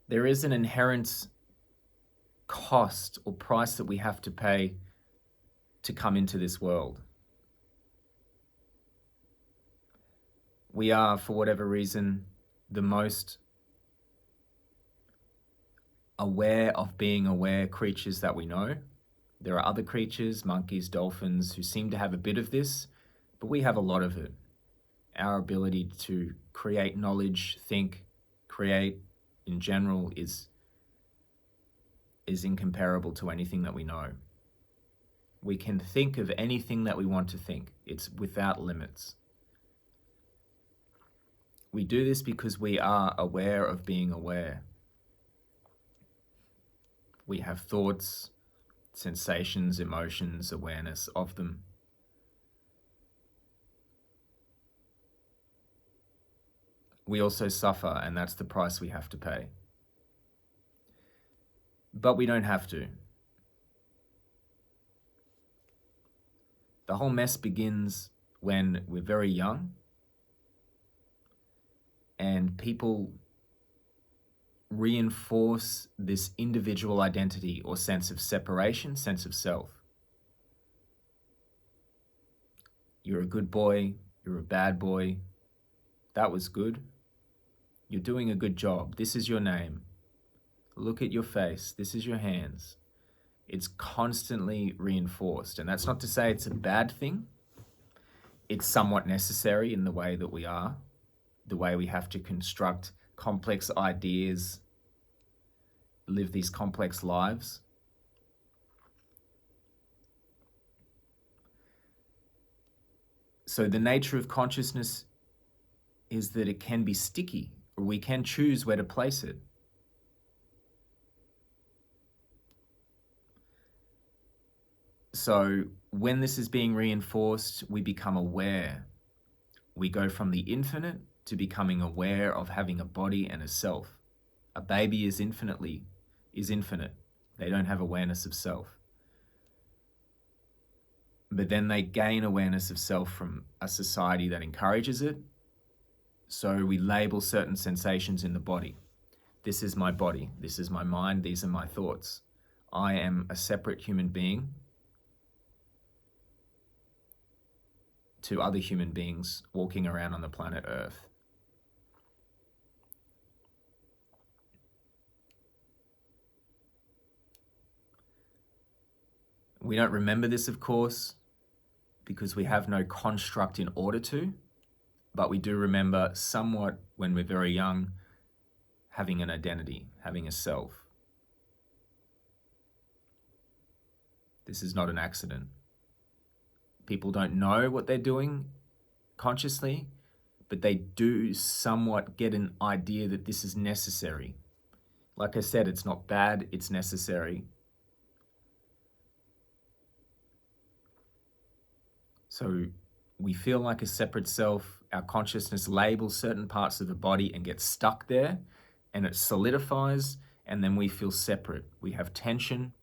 there is an inherent cost or price that we have to pay to come into this world. We are, for whatever reason, the most aware of being aware creatures that we know. There are other creatures, monkeys, dolphins, who seem to have a bit of this, but we have a lot of it. Our ability to create knowledge, think, create in general is incomparable to anything that we know. We can think of anything that we want to think. It's without limits. We do this because we are aware of being aware. We have thoughts, sensations, emotions, awareness of them. We also suffer, and that's the price we have to pay. But we don't have to. The whole mess begins when we're very young and people reinforce this individual identity or sense of separation, sense of self. You're a good boy, you're a bad boy, that was good. You're doing a good job, this is your name. Look at your face, this is your hands. It's constantly reinforced, and that's not to say it's a bad thing. It's somewhat necessary in the way that we are, the way we have to construct complex ideas, live these complex lives. So the nature of consciousness is that it can be sticky, or we can choose where to place it. So when this is being reinforced, we become aware. We go from the infinite to becoming aware of having a body and a self. A baby is infinite. They don't have awareness of self. But then they gain awareness of self from a society that encourages it. So we label certain sensations in the body. This is my body, this is my mind, these are my thoughts. I am a separate human being to other human beings walking around on the planet Earth. We don't remember this, of course, because we have no construct in order to, but we do remember somewhat when we're very young, having an identity, having a self. This is not an accident. People don't know what they're doing consciously, but they do somewhat get an idea that this is necessary. Like I said, it's not bad, it's necessary. So we feel like a separate self. Our consciousness labels certain parts of the body and gets stuck there, and it solidifies, and then we feel separate. We have tension.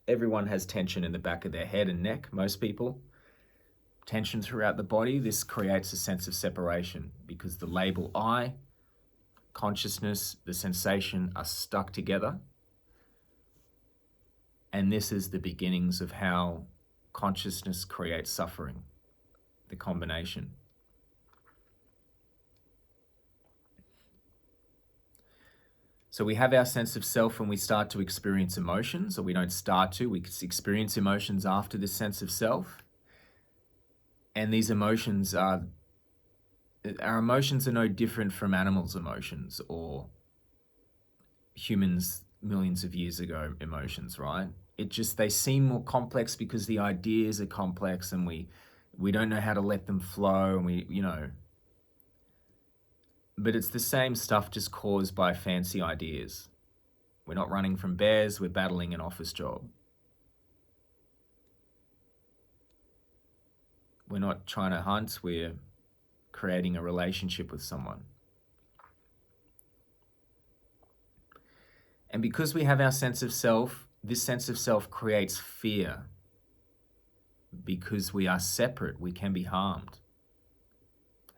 Everyone has tension in the back of their head and neck, most people. Tension throughout the body. This creates a sense of separation because the label I, consciousness, the sensation are stuck together. And this is the beginnings of how consciousness creates suffering, the combination. So we have our sense of self when we start to experience emotions, or we don't start to, we experience emotions after this sense of self. And these emotions our emotions are no different from animals' emotions or humans millions of years ago emotions, right? They seem more complex because the ideas are complex and we don't know how to let them flow, and but it's the same stuff just caused by fancy ideas. We're not running from bears, we're battling an office job. We're not trying to hunt, we're creating a relationship with someone. And because we have our sense of self, this sense of self creates fear. Because we are separate, we can be harmed.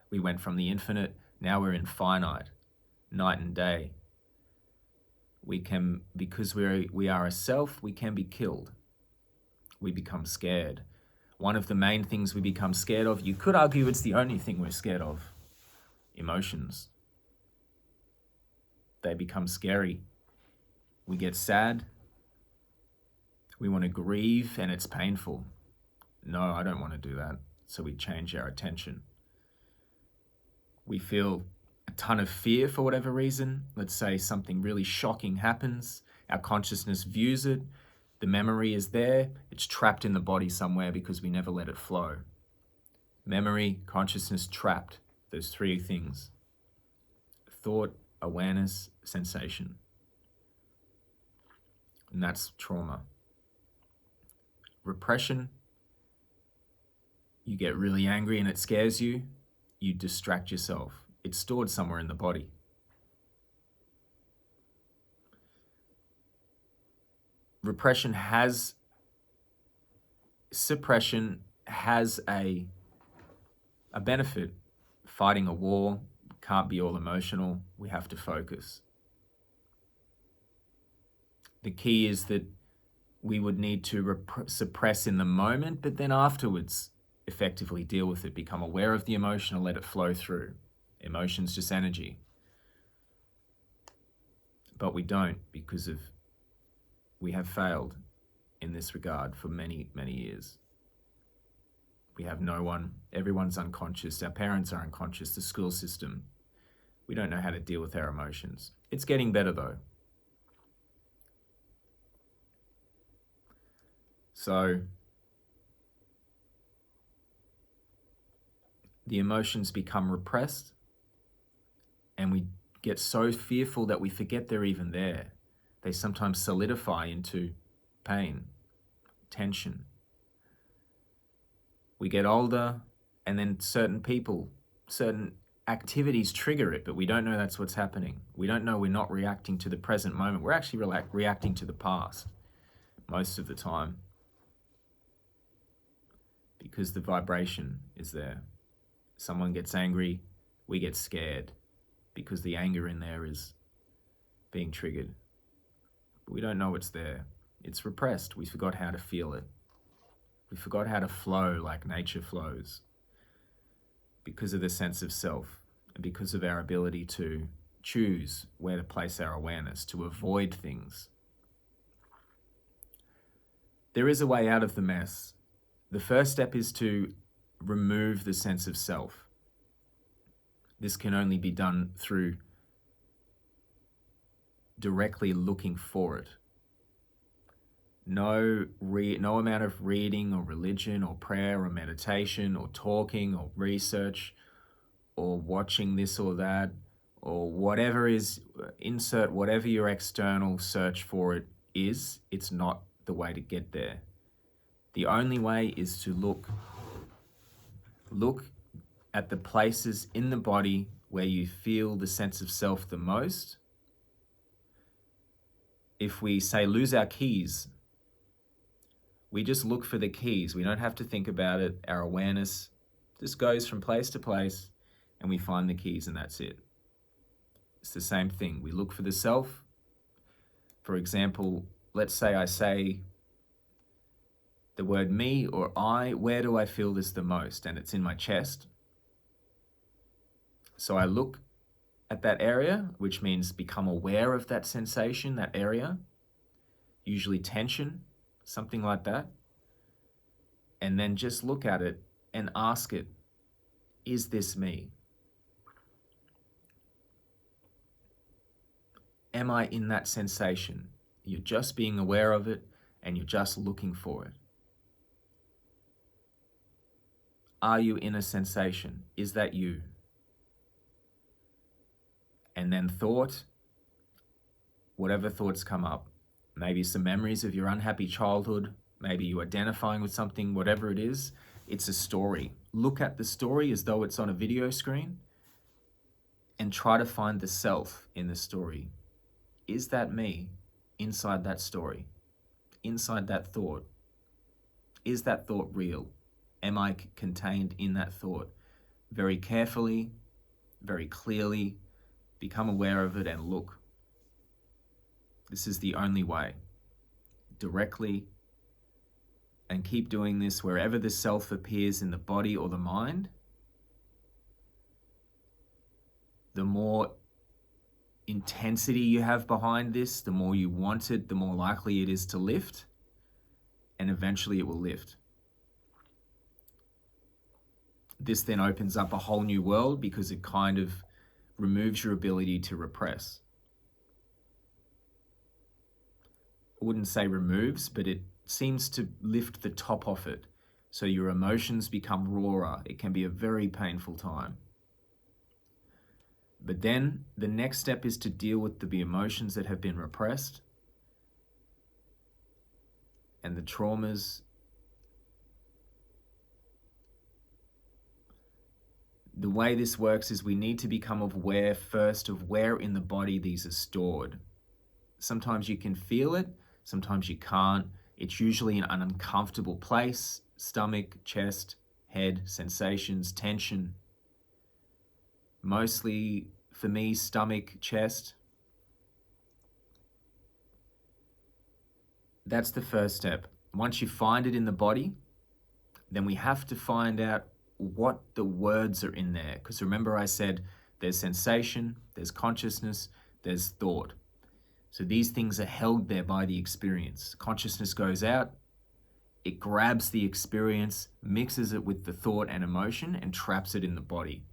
We went from the infinite, now we're in finite, night and day. Because we are a self, we can be killed. We become scared. One of the main things we become scared of, you could argue it's the only thing we're scared of, emotions. They become scary. We get sad. We want to grieve, and it's painful. No, I don't want to do that. So we change our attention. We feel a ton of fear for whatever reason. Let's say something really shocking happens. Our consciousness views it. The memory is there. It's trapped in the body somewhere because we never let it flow. Memory, consciousness, trapped. Those three things. Thought, awareness, sensation. And that's trauma. Repression. You get really angry and it scares you. You distract yourself. It's stored somewhere in the body. Suppression has a benefit. Fighting a war can't be all emotional. We have to focus. The key is that we would need to suppress in the moment, but then afterwards effectively deal with it, become aware of the emotion and let it flow through. Emotion's just energy. But we don't, because we have failed in this regard for many, many years. We have no one, everyone's unconscious, our parents are unconscious, the school system. We don't know how to deal with our emotions. It's getting better though. So, the emotions become repressed and we get so fearful that we forget they're even there. They sometimes solidify into pain, tension. We get older and then certain people, certain activities trigger it, but we don't know that's what's happening. We don't know we're not reacting to the present moment. We're actually reacting to the past most of the time because the vibration is there. Someone gets angry, we get scared because the anger in there is being triggered. But we don't know it's there. It's repressed. We forgot how to feel it. We forgot how to flow like nature flows because of the sense of self and because of our ability to choose where to place our awareness, to avoid things. There is a way out of the mess. The first step is to remove the sense of self. This can only be done through directly looking for it. No amount of reading or religion or prayer or meditation or talking or research or watching this or that or whatever is, insert whatever your external search for it is, it's not the way to get there. The only way is to look at the places in the body where you feel the sense of self the most. If we say lose our keys, we just look for the keys. We don't have to think about it. Our awareness just goes from place to place and we find the keys and that's it. It's the same thing. We look for the self. For example, let's say I say the word me or I, where do I feel this the most? And it's in my chest. So I look at that area, which means become aware of that sensation, that area, usually tension, something like that. And then just look at it and ask it, is this me? Am I in that sensation? You're just being aware of it and you're just looking for it. Are you in a sensation? Is that you? And then thought, whatever thoughts come up, maybe some memories of your unhappy childhood, maybe you identifying with something, whatever it is, it's a story. Look at the story as though it's on a video screen and try to find the self in the story. Is that me inside that story, inside that thought? Is that thought real? Am I contained in that thought? Very carefully, very clearly, become aware of it and look. This is the only way. Directly. And keep doing this wherever the self appears in the body or the mind. The more intensity you have behind this, the more you want it, the more likely it is to lift. And eventually it will lift. This then opens up a whole new world because it kind of removes your ability to repress. I wouldn't say removes, but it seems to lift the top off it. So your emotions become rawer. It can be a very painful time. But then the next step is to deal with the emotions that have been repressed and the traumas. The way this works is we need to become aware first of where in the body these are stored. Sometimes you can feel it, sometimes you can't. It's usually in an uncomfortable place: stomach, chest, head, sensations, tension. Mostly for me, stomach, chest. That's the first step. Once you find it in the body, then we have to find out what the words are in there. Because remember I said there's sensation, there's consciousness, there's thought. So these things are held there by the experience. Consciousness goes out, it grabs the experience, mixes it with the thought and emotion, and traps it in the body.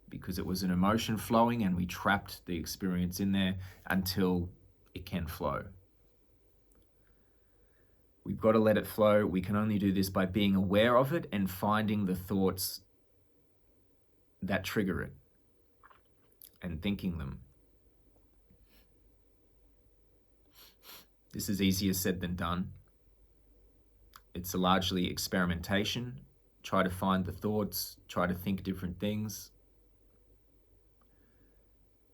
Because it was an emotion flowing and we trapped the experience in there until it can flow. We've got to let it flow. We can only do this by being aware of it and finding the thoughts that trigger it and thinking them. This is easier said than done. It's largely experimentation. Try to find the thoughts, try to think different things.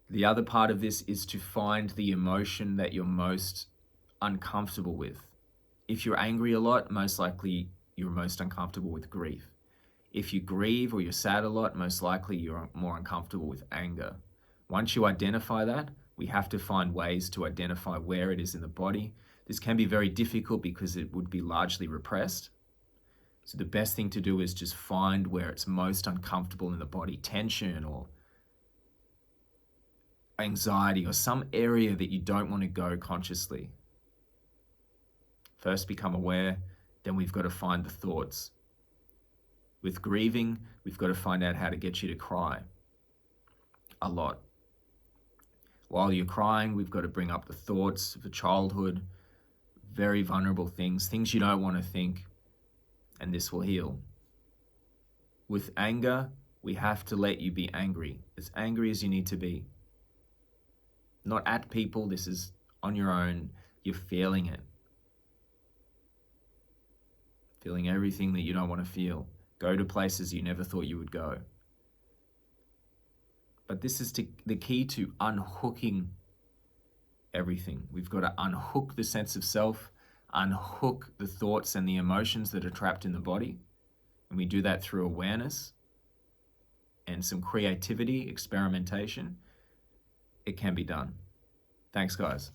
The other part of this is to find the emotion that you're most uncomfortable with. If you're angry a lot, most likely you're most uncomfortable with grief. If you grieve or you're sad a lot, most likely you're more uncomfortable with anger. Once you identify that, we have to find ways to identify where it is in the body. This can be very difficult because it would be largely repressed. So the best thing to do is just find where it's most uncomfortable in the body, tension or anxiety or some area that you don't want to go consciously. First become aware, then we've got to find the thoughts. With grieving, we've got to find out how to get you to cry a lot. While you're crying, we've got to bring up the thoughts of the childhood, very vulnerable things you don't want to think, and this will heal. With anger, we have to let you be angry as you need to be. Not at people, this is on your own, you're feeling it. Feeling everything that you don't want to feel. Go to places you never thought you would go. But this is the key to unhooking everything. We've got to unhook the sense of self, unhook the thoughts and the emotions that are trapped in the body. And we do that through awareness and some creativity, experimentation. It can be done. Thanks, guys.